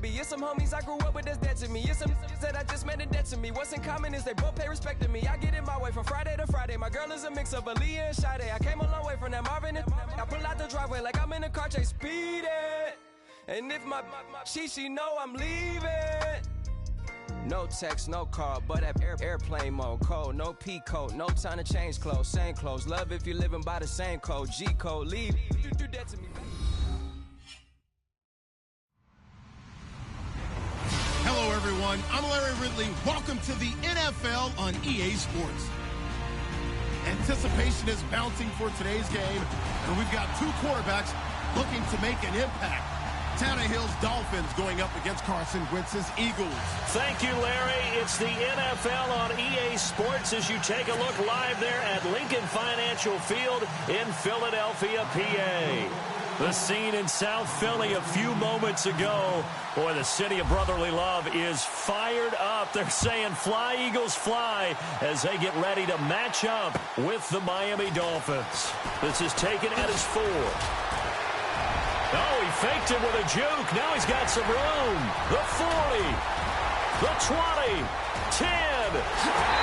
be. It's some homies I grew up with that's dead to me. It's some that I just met and dead to me. What's in common is they both pay respect to me. I get in my way from Friday to Friday. My girl is a mix of Aaliyah and Sade. I came a long way from that Marvin and I pull out the driveway like I'm in a car chase speeding. And if my she know I'm leaving. No text, no call, but at airplane mode. Code, no P code, no time to change clothes. Same clothes, love if you're living by the same code. G code, leave. Do that to me. Hello, everyone. I'm Larry Ridley. Welcome to the NFL on EA Sports. Anticipation is bouncing for today's game, and we've got two quarterbacks looking to make an impact. Tannehill's Dolphins going up against Carson Wentz's Eagles. Thank you, Larry. It's the NFL on EA Sports as you take a look live there at Lincoln Financial Field in Philadelphia, PA. The scene in South Philly a few moments ago. Boy, the city of brotherly love is fired up. They're saying, fly, Eagles, fly, as they get ready to match up with the Miami Dolphins. This is taken at his 4. Oh, he faked it with a juke. Now he's got some room. The 40. The 20. 10.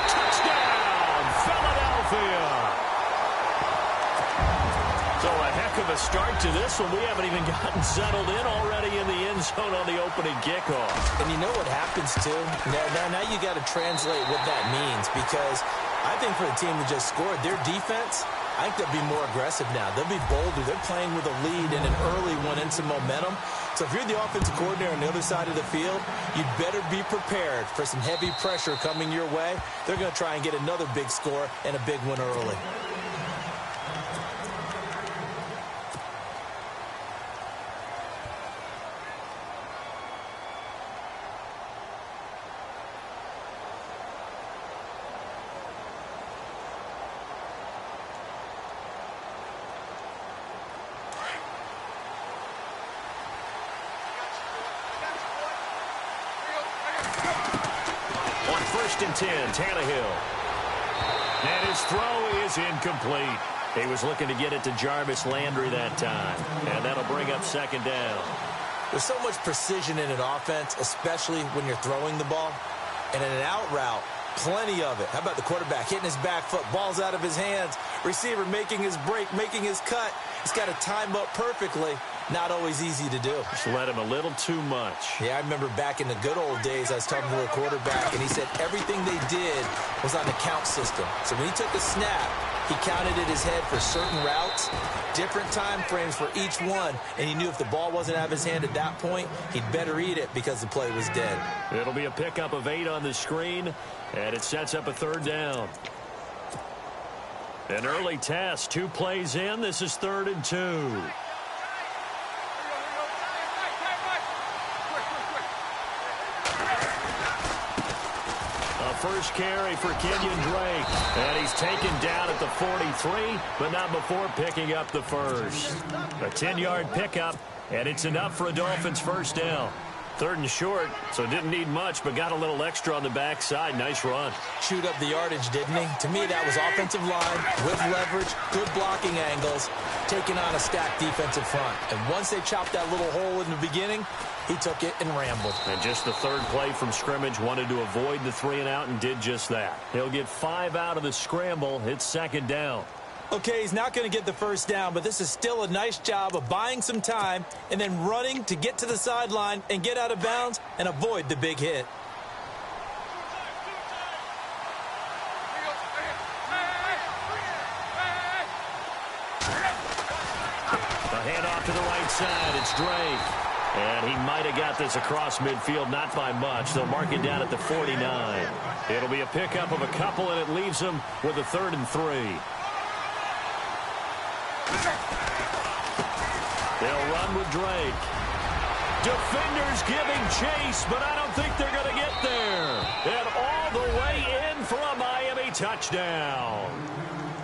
Touchdown, Philadelphia. So a heck of a start to this one. We haven't even gotten settled in already in the end zone on the opening kickoff. And you know what happens, too? Now you got to translate what that means, because I think for the team that just scored, their defense, I think they'll be more aggressive now. They'll be bolder. They're playing with a lead and an early one and some momentum. So if you're the offensive coordinator on the other side of the field, you'd better be prepared for some heavy pressure coming your way. They're going to try and get another big score and a big one early. First and 10, Tannehill. And his throw is incomplete. He was looking to get it to Jarvis Landry that time. And that'll bring up second down. There's so much precision in an offense, especially when you're throwing the ball. And in an out route, plenty of it. How about the quarterback hitting his back foot, ball's out of his hands, receiver making his break, making his cut. He's got to time up perfectly. Not always easy to do. Just let him a little too much. Yeah, I remember back in the good old days, I was talking to a quarterback, and he said everything they did was on the count system. So when he took a snap, he counted in his head for certain routes, different time frames for each one, and he knew if the ball wasn't out of his hand at that point, he'd better eat it because the play was dead. It'll be a pickup of 8 on the screen, and it sets up a third down. An early test, 2 plays in. This is 3rd and 2. First carry for Kenyon Drake. And he's taken down at the 43, but not before picking up the first. A 10-yard pickup, and it's enough for a Dolphins first down. 3rd and short, so didn't need much, but got a little extra on the backside. Nice run. Chewed up the yardage, didn't he? To me, that was offensive line with leverage, good blocking angles, taking on a stacked defensive front. And once they chopped that little hole in the beginning, he took it and rambled. And just the 3rd play from scrimmage, wanted to avoid the 3-and-out and did just that. He'll get 5 out of the scramble. It's 2nd down. Okay, he's not going to get the first down, but this is still a nice job of buying some time and then running to get to the sideline and get out of bounds and avoid the big hit. The handoff to the right side. It's Drake. And he might have got this across midfield, not by much. They'll mark it down at the 49. It'll be a pickup of a couple, and it leaves them with a 3rd and 3. They'll run with Drake. Defenders giving chase, but I don't think they're going to get there. And all the way in for a Miami touchdown.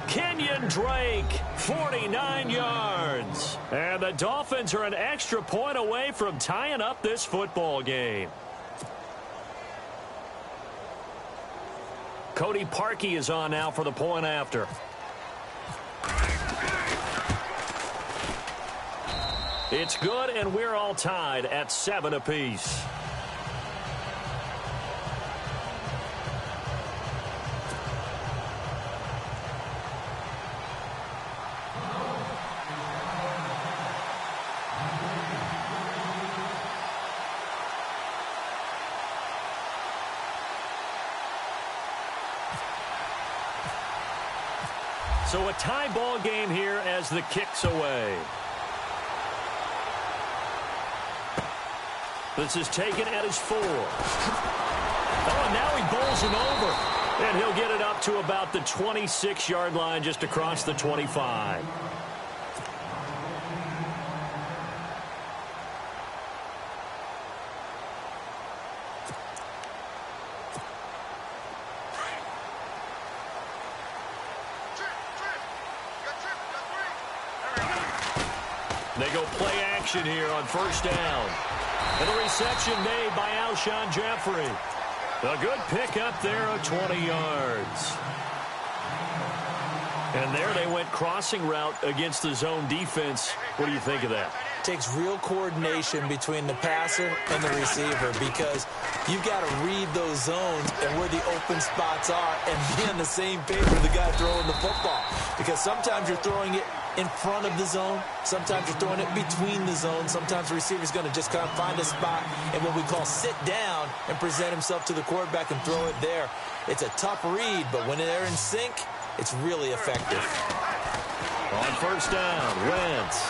Kenyon Drake, 49 yards. And the Dolphins are an extra point away from tying up this football game. Cody Parkey is on now for the point after. It's good, and we're all tied at 7 apiece. So a tie ball game here as the kick's away. This is taken at his 4. Oh, and now he bowls him over. And he'll get it up to about the 26-yard line, just across the 25. They go play action here on first down. And a reception made by Alshon Jeffrey. A good pick up there of 20 yards. And there they went crossing route against the zone defense. What do you think of that? Takes real coordination between the passer and the receiver, because you've got to read those zones and where the open spots are and be on the same page with the guy throwing the football. Because sometimes you're throwing it in front of the zone. Sometimes you're throwing it between the zones. Sometimes the receiver's going to just kind of find a spot and what we call sit down and present himself to the quarterback and throw it there. It's a tough read, but when they're in sync, it's really effective. On first down, Wentz.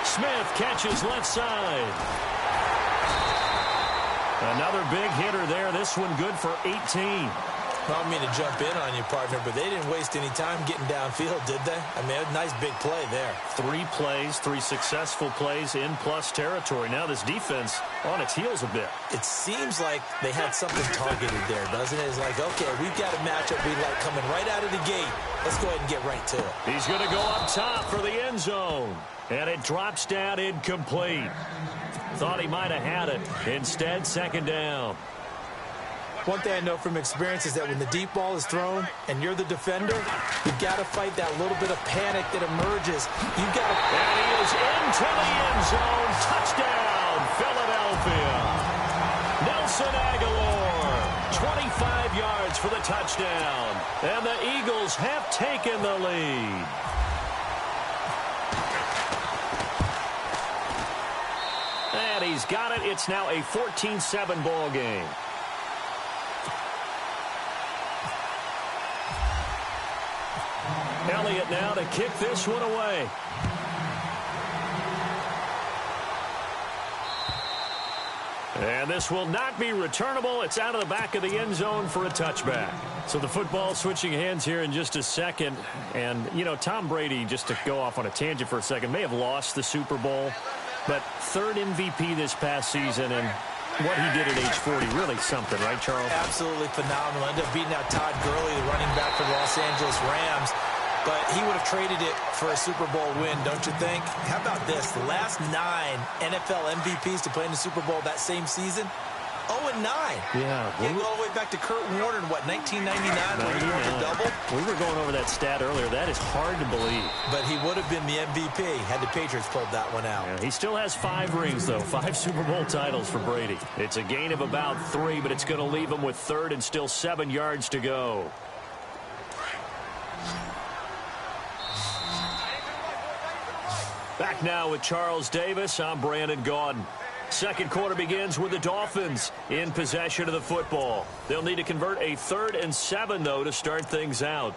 Smith catches left side. Another big hitter there. This one good for 18. I don't mean to jump in on you, partner, but they didn't waste any time getting downfield, did they? I mean, a nice big play there. 3 plays, 3 successful plays in plus territory. Now this defense on its heels a bit. It seems like they had something targeted there, doesn't it? It's like, okay, we've got a matchup we like coming right out of the gate. Let's go ahead and get right to it. He's going to go up top for the end zone. And it drops down incomplete. Thought he might have had it. Instead, second down. One thing I know from experience is that when the deep ball is thrown and you're the defender, you've got to fight that little bit of panic that emerges. You've got to... And he is into the end zone. Touchdown, Philadelphia. Nelson Aguilar, 25 yards for the touchdown. And the Eagles have taken the lead. And he's got it. It's now a 14-7 ball game. Elliott now to kick this one away. And this will not be returnable. It's out of the back of the end zone for a touchback. So the football switching hands here in just a second. And, you know, Tom Brady, just to go off on a tangent for a second, may have lost the Super Bowl. But 3rd MVP this past season, and what he did at age 40, really something, right, Charles? Absolutely phenomenal. Ended up beating out Todd Gurley, the running back for the Los Angeles Rams. But he would have traded it for a Super Bowl win, don't you think? How about this? The last 9 NFL MVPs to play in the Super Bowl that same season, 0-9. Yeah. You go all the way back to Kurt Warner in, what, 1999 when he won the double? We were going over that stat earlier. That is hard to believe. But he would have been the MVP had the Patriots pulled that one out. Yeah, he still has 5 rings, though. 5 Super Bowl titles for Brady. It's a gain of about 3, but it's going to leave him with 3rd and still 7 yards to go. Back now with Charles Davis. I'm Brandon Gaudin. Second quarter begins with the Dolphins in possession of the football. They'll need to convert a 3rd and 7, though, to start things out.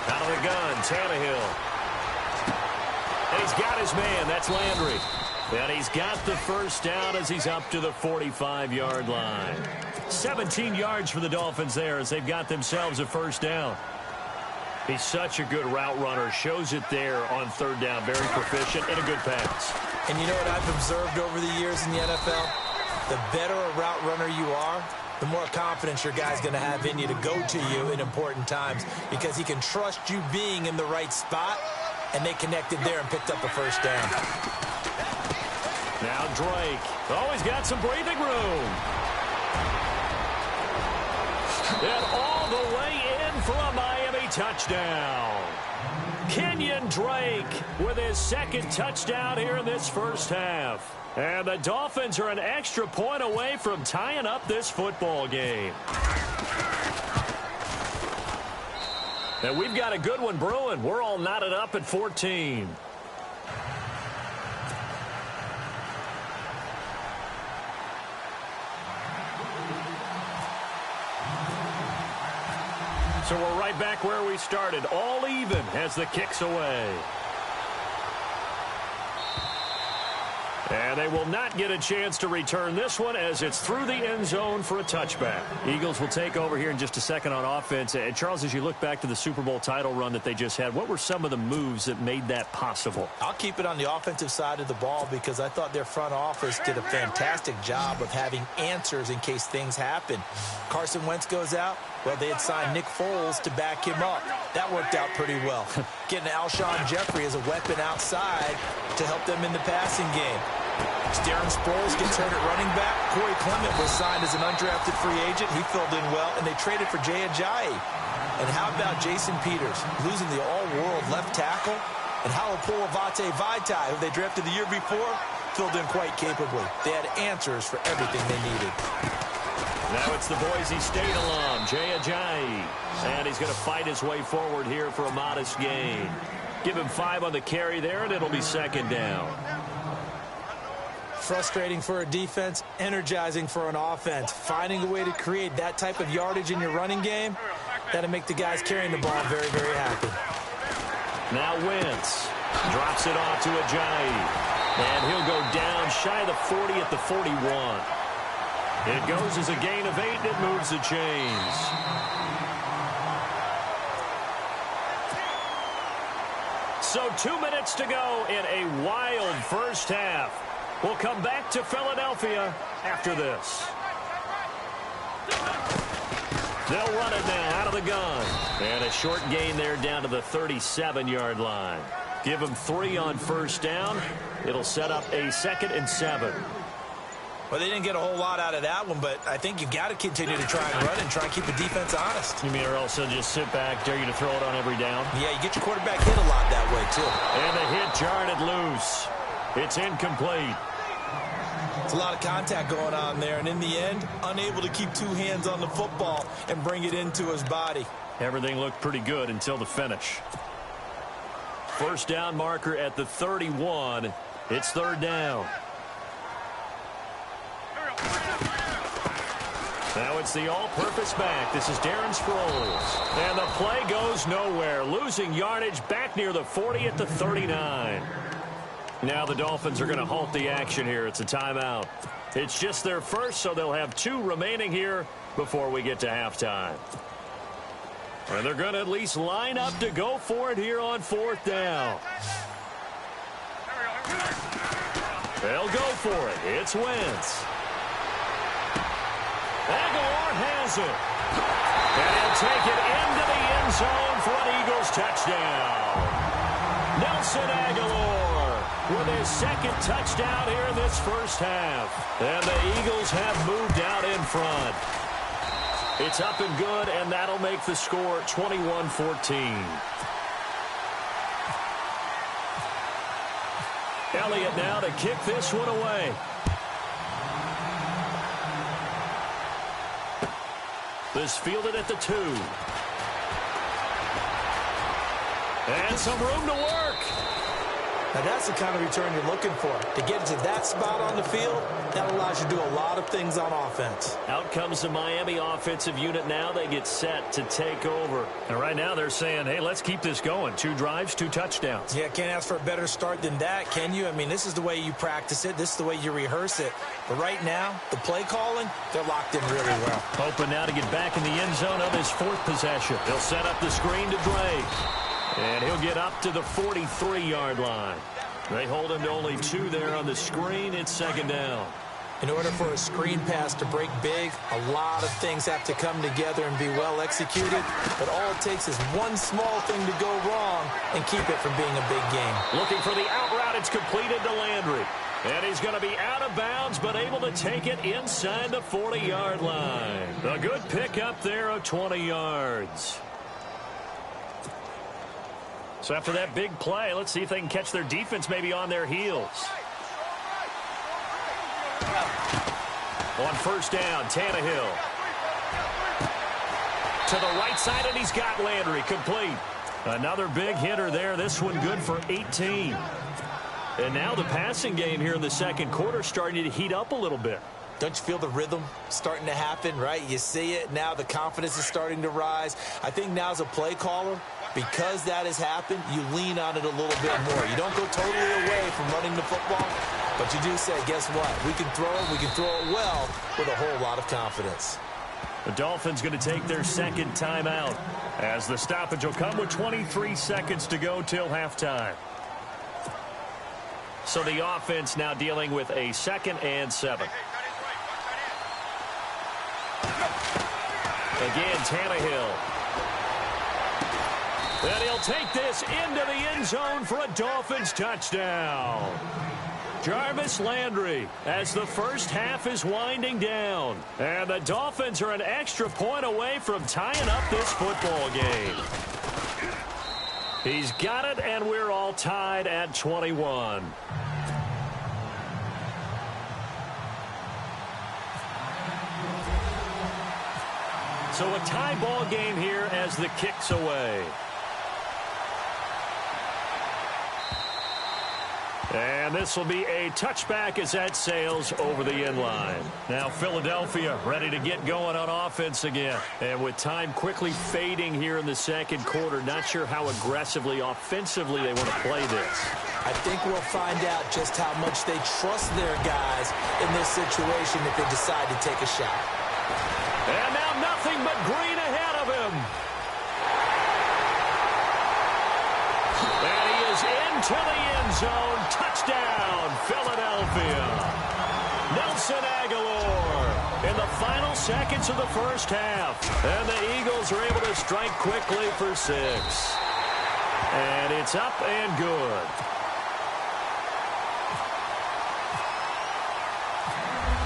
Out of the gun, Tannehill. And he's got his man. That's Landry. And he's got the first down as he's up to the 45-yard line. 17 yards for the Dolphins there as they've got themselves a first down. He's such a good route runner. Shows it there on 3rd down. Very proficient and a good pass. And you know what I've observed over the years in the NFL? The better a route runner you are, the more confidence your guy's going to have in you to go to you in important times, because he can trust you being in the right spot, and they connected there and picked up a first down. Now Drake. Oh, he's got some breathing room. And all the way in for a Miami touchdown. Kenyon Drake with his second touchdown here in this first half. And the Dolphins are an extra point away from tying up this football game. And we've got a good one brewing. We're all knotted up at 14. So we're right back where we started, all even as the kick's away. And they will not get a chance to return this one as it's through the end zone for a touchback. Eagles will take over here in just a second on offense. And Charles, as you look back to the Super Bowl title run that they just had, what were some of the moves that made that possible? I'll keep it on the offensive side of the ball because I thought their front office did a fantastic job of having answers in case things happen. Carson Wentz goes out. Well, they had signed Nick Foles to back him up. That worked out pretty well. Getting Alshon Jeffrey as a weapon outside to help them in the passing game. Darren Sproles gets hurt at running back. Corey Clement was signed as an undrafted free agent. He filled in well, and they traded for Jay Ajayi. And how about Jason Peters losing the all-world left tackle? And Halapoulivaati Vaitai, who they drafted the year before, filled in quite capably. They had answers for everything they needed. Now it's the Boise State alum, Jay Ajayi. And he's going to fight his way forward here for a modest gain. Give him 5 on the carry there, and it'll be second down. Frustrating for a defense, energizing for an offense. Finding a way to create that type of yardage in your running game, that'll make the guys carrying the ball very, very happy. Now Wentz drops it off to Ajayi. And he'll go down shy of the 40 at the 41. It goes as a gain of 8, and it moves the chains. So 2 minutes to go in a wild first half. We'll come back to Philadelphia after this. They'll run it now out of the gun. And a short gain there down to the 37-yard line. Give them 3 on first down. It'll set up a 2nd and 7. Well, they didn't get a whole lot out of that one, but I think you've got to continue to try and run and try and keep the defense honest. You mean or also just sit back, dare you to throw it on every down? Yeah, you get your quarterback hit a lot that way, too. And the hit jarred it loose. It's incomplete. It's a lot of contact going on there, and in the end, unable to keep 2 hands on the football and bring it into his body. Everything looked pretty good until the finish. First down marker at the 31. It's 3rd down. Now it's the all-purpose back. This is Darren Sproles. And the play goes nowhere. Losing yardage back near the 40 at the 39. Now the Dolphins are going to halt the action here. It's a timeout. It's just their first, so they'll have 2 remaining here before we get to halftime. And they're going to at least line up to go for it here on 4th down. They'll go for it. It's Wentz. Aguilar has it. And he'll take it into the end zone for an Eagles touchdown. Nelson Aguilar with his 2nd touchdown here in this first half. And the Eagles have moved out in front. It's up and good, and that'll make the score 21-14. Elliott now to kick this one away. This fielded at the 2. And some room to work. Now that's the kind of return you're looking for. To get to that spot on the field, that allows you to do a lot of things on offense. Out comes the Miami offensive unit now. They get set to take over. And right now they're saying, hey, let's keep this going. 2 drives, 2 touchdowns. Yeah, can't ask for a better start than that, can you? I mean, this is the way you practice it. This is the way you rehearse it. But right now, the play calling, they're locked in really well. Hoping now to get back in the end zone of his 4th possession. They'll set up the screen to Drake. And he'll get up to the 43-yard line. They hold him to only 2 there on the screen. It's 2nd down. In order for a screen pass to break big, a lot of things have to come together and be well executed. But all it takes is one small thing to go wrong and keep it from being a big game. Looking for the out route. It's completed to Landry. And he's going to be out of bounds, but able to take it inside the 40-yard line. A good pickup there of 20 yards. So after that big play, let's see if they can catch their defense maybe on their heels. On first down, Tannehill. To the right side, and he's got Landry complete. Another big hitter there. This one good for 18. And now the passing game here in the second quarter starting to heat up a little bit. Don't you feel the rhythm starting to happen, right? You see it. Now the confidence is starting to rise. I think now as a play caller, because that has happened, you lean on it a little bit more. You don't go totally away from running the football, but you do say, guess what? We can throw it. We can throw it well with a whole lot of confidence. The Dolphins going to take their second timeout as the stoppage will come with 23 seconds to go till halftime. So the offense now dealing with a 2nd and 7. Again, Tannehill. And he'll take this into the end zone for a Dolphins touchdown. Jarvis Landry as the first half is winding down. And the Dolphins are an extra point away from tying up this football game. He's got it, and we're all tied at 21. So a tie ball game here as the kick's away. And this will be a touchback as that sails over the end line. Now Philadelphia ready to get going on offense again. And with time quickly fading here in the second quarter, not sure how aggressively, offensively they want to play this. I think we'll find out just how much they trust their guys in this situation if they decide to take a shot. And now nothing but green ahead of him. And he is into the end zone. Touchdown, Philadelphia. Nelson Aguilar in the final seconds of the first half. And the Eagles are able to strike quickly for 6. And it's up and good.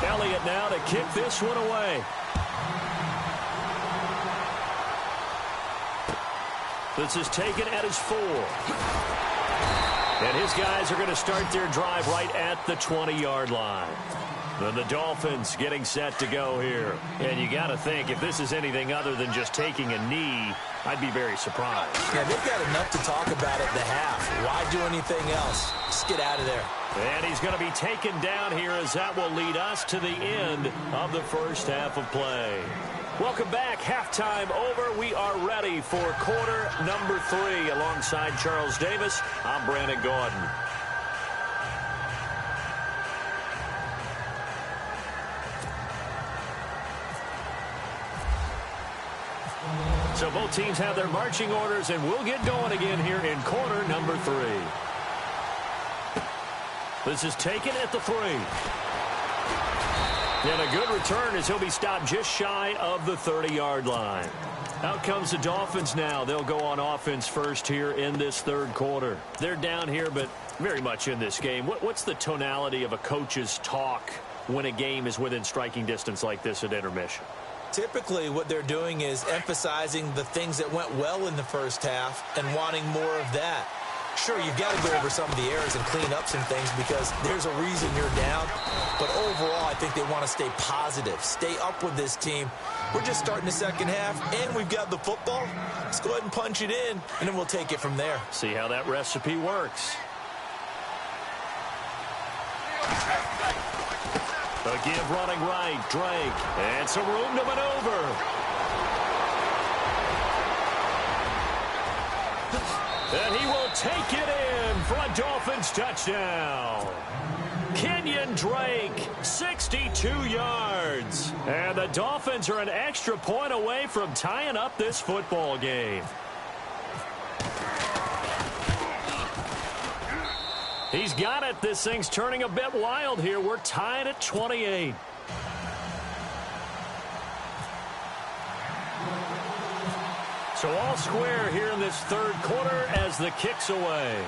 Elliott now to kick this one away. This is taken at his 4. And his guys are going to start their drive right at the 20-yard line. Then the Dolphins getting set to go here. And you got to think, if this is anything other than just taking a knee, I'd be very surprised. Yeah, they've got enough to talk about at the half. Why do anything else? Just get out of there. And he's going to be taken down here as that will lead us to the end of the first half of play. Welcome back. Halftime over. We are ready for quarter number 3. Alongside Charles Davis, I'm Brandon Gordon. So both teams have their marching orders, and we'll get going again here in quarter number 3. This is taken at the 3. And a good return as he'll be stopped just shy of the 30-yard line. Out comes the Dolphins now. They'll go on offense first here in this third quarter. They're down here, but very much in this game. What's the tonality of a coach's talk when a game is within striking distance like this at intermission? Typically, what they're doing is emphasizing the things that went well in the first half and wanting more of that. Sure, you've got to go over some of the errors and clean up some things because there's a reason you're down. But overall, I think they want to stay positive, stay up with this team. We're just starting the second half, and we've got the football. Let's go ahead and punch it in, and then we'll take it from there. See how that recipe works. A give running right, Drake, and some room to maneuver. And he will take it in for a Dolphins touchdown. Kenyon Drake, 62 yards. And the Dolphins are an extra point away from tying up this football game. He's got it. This thing's turning a bit wild here. We're tied at 28. So all square here in this third quarter as the kick's away.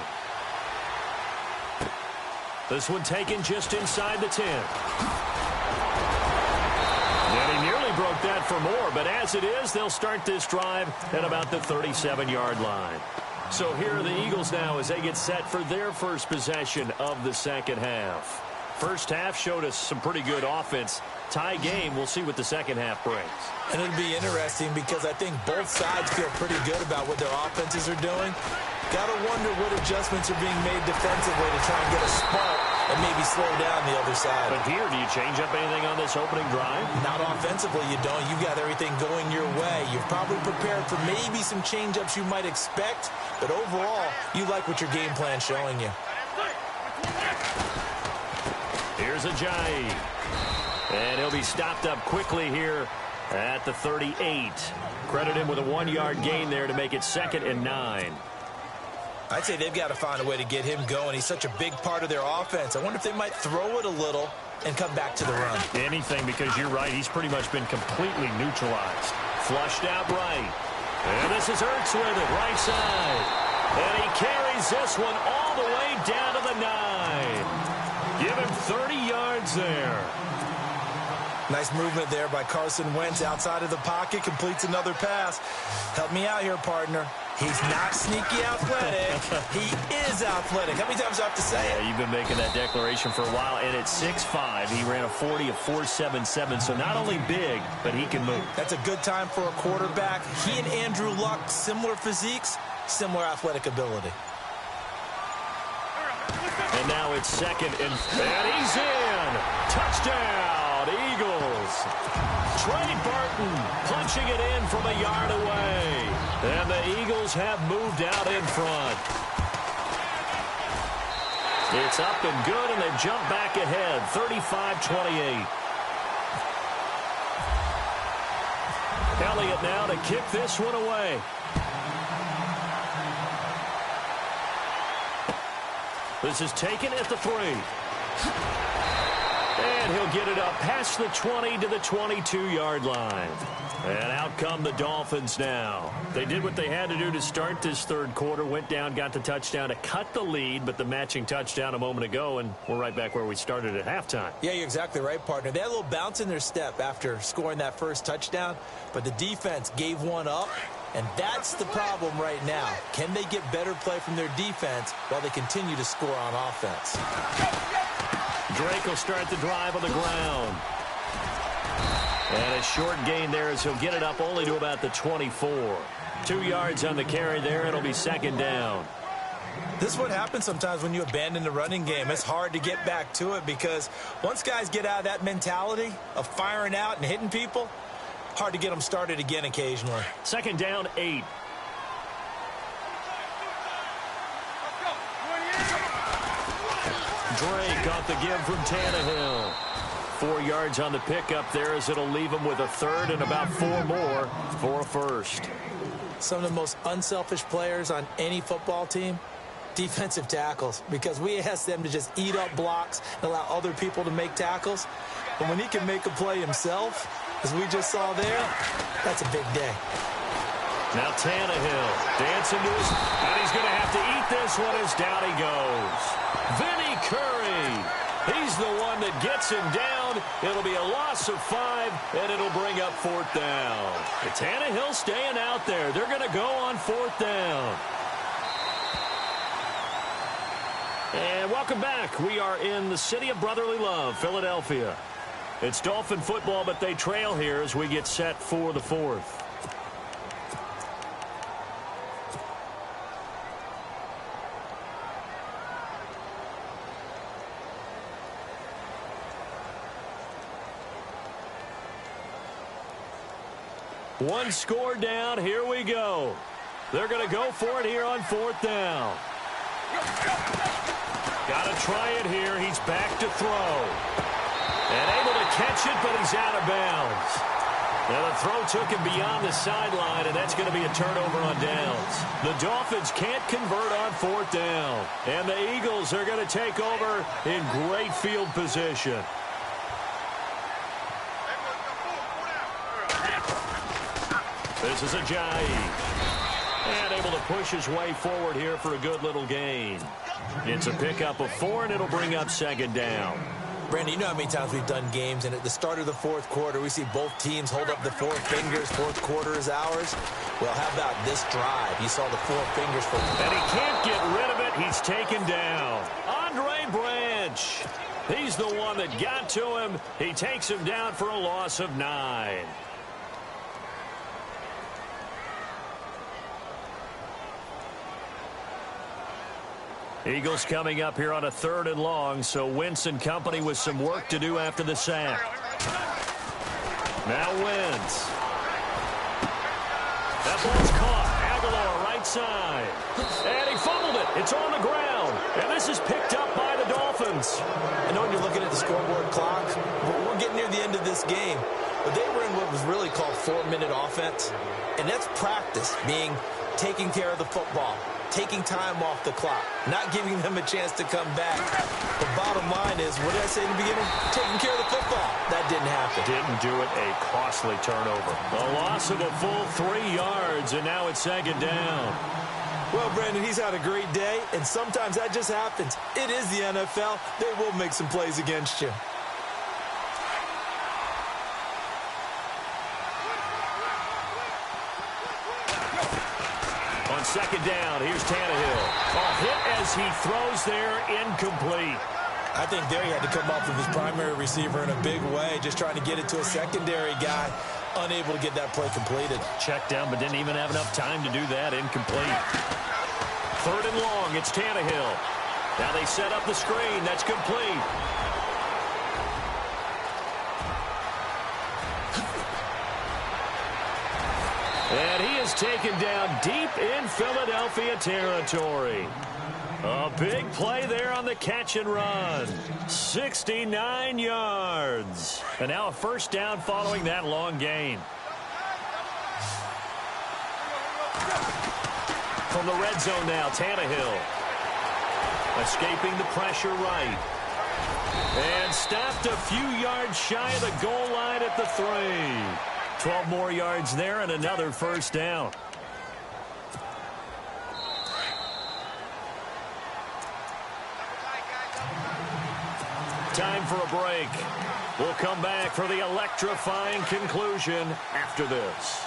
This one taken just inside the 10. And he nearly broke that for more, but as it is, they'll start this drive at about the 37-yard line. So here are the Eagles now as they get set for their first possession of the second half. First half showed us some pretty good offense. Tie game, we'll see what the second half brings. And it'll be interesting because I think both sides feel pretty good about what their offenses are doing. Got to wonder what adjustments are being made defensively to try and get a spark and maybe slow down the other side. But here, do you change up anything on this opening drive? Not offensively, you don't. You've got everything going your way. You've probably prepared for maybe some change-ups you might expect, but overall, you like what your game plan's showing you. Here's Ajayi. And he'll be stopped up quickly here at the 38. Credit him with a 1-yard gain there to make it 2nd and 9. I'd say they've got to find a way to get him going. He's such a big part of their offense. I wonder if they might throw it a little and come back to the run. Anything, because you're right. He's pretty much been completely neutralized. Flushed out right. And this is Ertz with it, right side. And he carries this one all the way down to the 9. Give him 30 yards there. Nice movement there by Carson Wentz outside of the pocket. Completes another pass. Help me out here, partner. He's not sneaky athletic. He is athletic. How many times do I have to say it? Yeah, you've been making that declaration for a while. And at 6'5", he ran a 40 of 4.77. So not only big, but he can move. That's a good time for a quarterback. He and Andrew Luck, similar physiques, similar athletic ability. And now it's 2nd and he's in. Touchdown, Eagles. Trey Burton punching it in from a yard away. And the Eagles have moved out in front. It's up and good, and they've jumped back ahead, 35-28. Elliott now to kick this one away. This is taken at the 3. And he'll get it up past the 20 to the 22-yard line. And out come the Dolphins now. They did what they had to do to start this third quarter. Went down, got the touchdown to cut the lead, but the matching touchdown a moment ago, and we're right back where we started at halftime. Yeah, you're exactly right, partner. They had a little bounce in their step after scoring that first touchdown, but the defense gave one up. And that's the problem right now. Can they get better play from their defense while they continue to score on offense? Drake will start the drive on the ground. And a short gain there as he'll get it up only to about the 24. 2 yards on the carry there. It'll be 2nd down. This is what happens sometimes when you abandon the running game. It's hard to get back to it because once guys get out of that mentality of firing out and hitting people, hard to get them started again occasionally. 2nd down, 8. Drake got the give from Tannehill. 4 yards on the pickup there as it'll leave him with a 3rd and about 4 more for a 1st. Some of the most unselfish players on any football team, defensive tackles, because we ask them to just eat up blocks and allow other people to make tackles. But when he can make a play himself, as we just saw there, that's a big day. Now Tannehill dancing to his, and he's going to have to eat this one as down he goes. Vinny Curry, he's the one that gets him down. It'll be a loss of 5, and it'll bring up 4th down. But Tannehill staying out there. They're going to go on 4th down. And welcome back. We are in the city of brotherly love, Philadelphia. It's Dolphin football, but they trail here as we get set for the 4th. One score down. Here we go. They're going to go for it here on 4th down. Got to try it here. He's back to throw. And able to catch it, but he's out of bounds. Now the throw took him beyond the sideline, and that's going to be a turnover on downs. The Dolphins can't convert on 4th down. And the Eagles are going to take over in great field position. This is Ajayi. And able to push his way forward here for a good little gain. It's a pickup of 4, and it'll bring up second down. Brandon, you know how many times we've done games, and at the start of the fourth quarter, we see both teams hold up the 4 fingers, fourth quarter is ours. Well, how about this drive? You saw the 4 fingers for... And he can't get rid of it. He's taken down. Andre Branch. He's the one that got to him. He takes him down for a loss of 9. Eagles coming up here on a 3rd and long, so Wentz and company with some work to do after the sack. Now Wentz. That ball's caught. Aguilar right side. And he fumbled it. It's on the ground. And this is picked up by the Dolphins. I know when you're looking at the scoreboard clock, we're getting near the end of this game. But they were in what was really called 4-minute offense. And that's practice, being taking care of the football, taking time off the clock, not giving them a chance to come back. The bottom line is, what did I say in the beginning? Taking care of the football. That didn't happen. Didn't do it. A costly turnover. A loss of a full 3 yards, and now it's second down. Well, Brandon, he's had a great day, and sometimes that just happens. It is the NFL. They will make some plays against you. On second down, here's Tannehill. A hit as he throws there, incomplete. I think there he had to come up with his primary receiver in a big way, just trying to get it to a secondary guy, unable to get that play completed. Checked down, but didn't even have enough time to do that. Incomplete. 3rd and long, it's Tannehill. Now they set up the screen. That's complete. And he is taken down deep in Philadelphia territory. A big play there on the catch and run. 69 yards. And now a first down following that long gain. From the red zone now, Tannehill. Escaping the pressure right. And stopped a few yards shy of the goal line at the 3. 12 more yards there and another first down. Time for a break. We'll come back for the electrifying conclusion after this.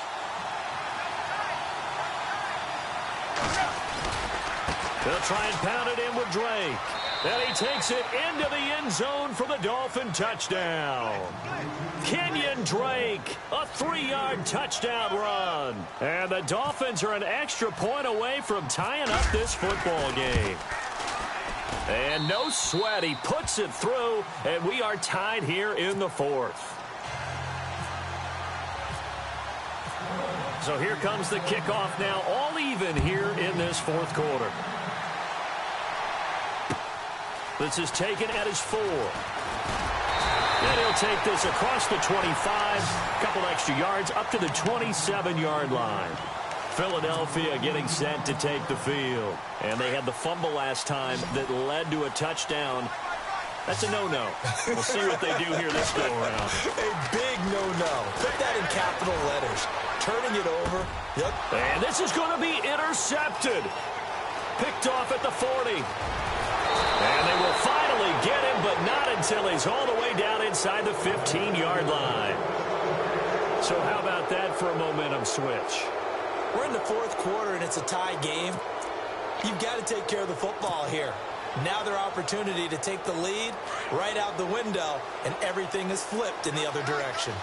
They'll try and pound it in with Drake. And he takes it into the end zone for the Dolphin touchdown. Kenyon Drake, a 3-yard touchdown run. And the Dolphins are an extra point away from tying up this football game. And no sweat, he puts it through, and we are tied here in the 4th. So here comes the kickoff now, all even here in this 4th quarter. This is taken at his 4. And he'll take this across the 25, a couple extra yards, up to the 27-yard line. Philadelphia getting set to take the field. And they had the fumble last time that led to a touchdown. That's a no-no. We'll see what they do here this go-around. A big no-no. Put that in capital letters. Turning it over. Yep. And this is going to be intercepted. Picked off at the 40. And they will finally get him, but not until he's all the way down inside the 15-yard line. So how about that for a momentum switch? We're in the 4th quarter, and it's a tie game. You've got to take care of the football here. Now their opportunity to take the lead right out the window, and everything is flipped in the other direction.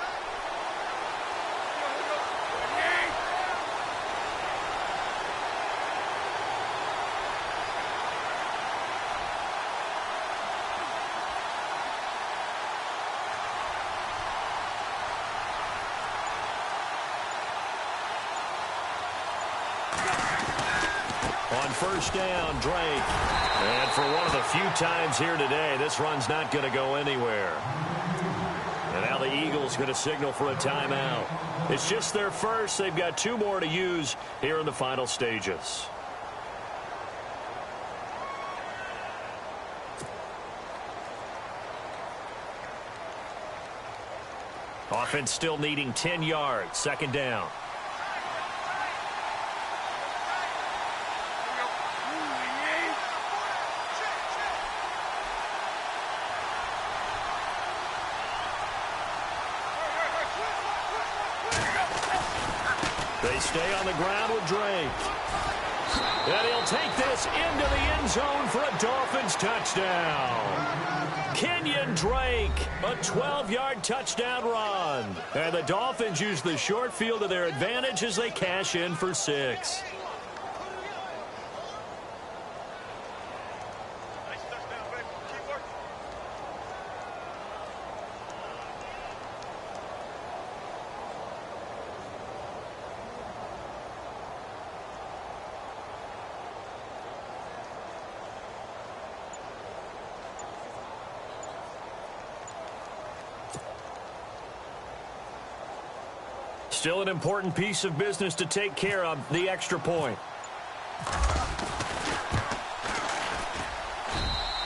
On first down, Drake. And for one of the few times here today, this run's not going to go anywhere. And now the Eagles going to signal for a timeout. It's just their first. They've got 2 more to use here in the final stages. Offense still needing 10 yards. Second down. They stay on the ground with Drake. And he'll take this into the end zone for a Dolphins touchdown. Kenyon Drake, a 12-yard touchdown run. And the Dolphins use the short field to their advantage as they cash in for 6. Still an important piece of business to take care of, the extra point.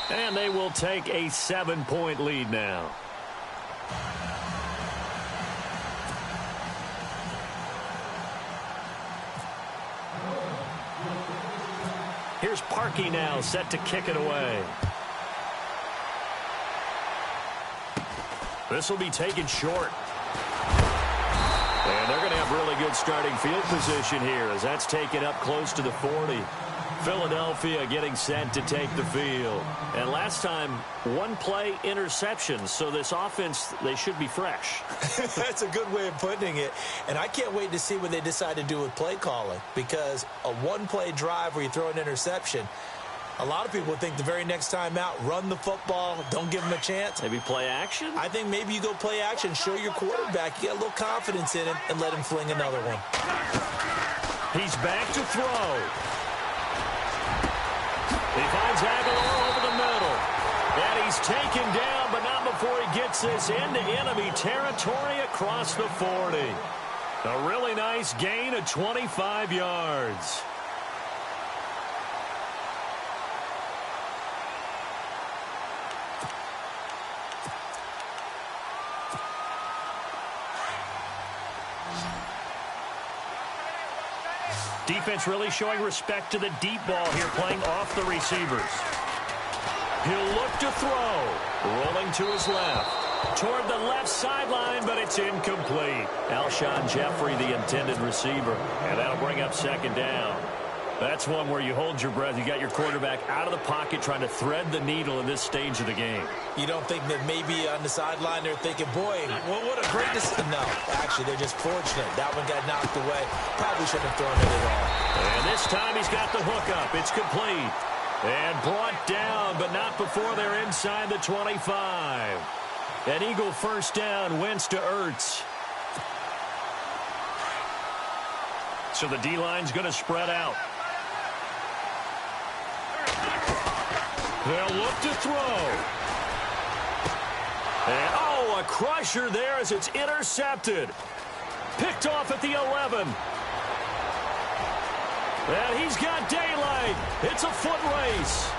And they will take a 7-point lead now. Here's Parkey now, set to kick it away. This will be taken short. And they're going to have really good starting field position here as that's taken up close to the 40. Philadelphia getting set to take the field. And last time, one-play interception. So this offense, they should be fresh. That's a good way of putting it. And I can't wait to see what they decide to do with play calling. Because a one-play drive where you throw an interception, a lot of people think the very next time out, run the football, don't give them a chance. Maybe play action? I think maybe you go play action, show your quarterback, you got a little confidence in him, and let him fling another one. He's back to throw. He finds Aguilar over the middle. And he's taken down, but not before he gets this into enemy territory across the 40. A really nice gain of 25 yards. Defense really showing respect to the deep ball here, playing off the receivers. He'll look to throw. Rolling to his left. Toward the left sideline, but it's incomplete. Alshon Jeffrey, the intended receiver. And that'll bring up second down. That's one where you hold your breath. You got your quarterback out of the pocket trying to thread the needle in this stage of the game. You don't think that maybe on the sideline they're thinking, boy, what a great decision. No, actually, they're just fortunate. That one got knocked away. Probably shouldn't have thrown it at all. And this time he's got the hook up. It's complete. And brought down, but not before they're inside the 25. An Eagle first down, Wentz to Ertz. So the D-line's going to spread out. They'll look to throw. And, a crusher there as it's intercepted. Picked off at the 11. And he's got daylight. It's a foot race.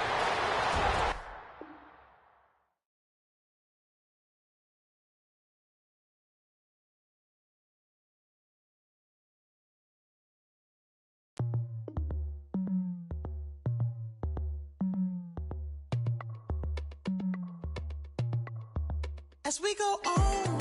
As we go on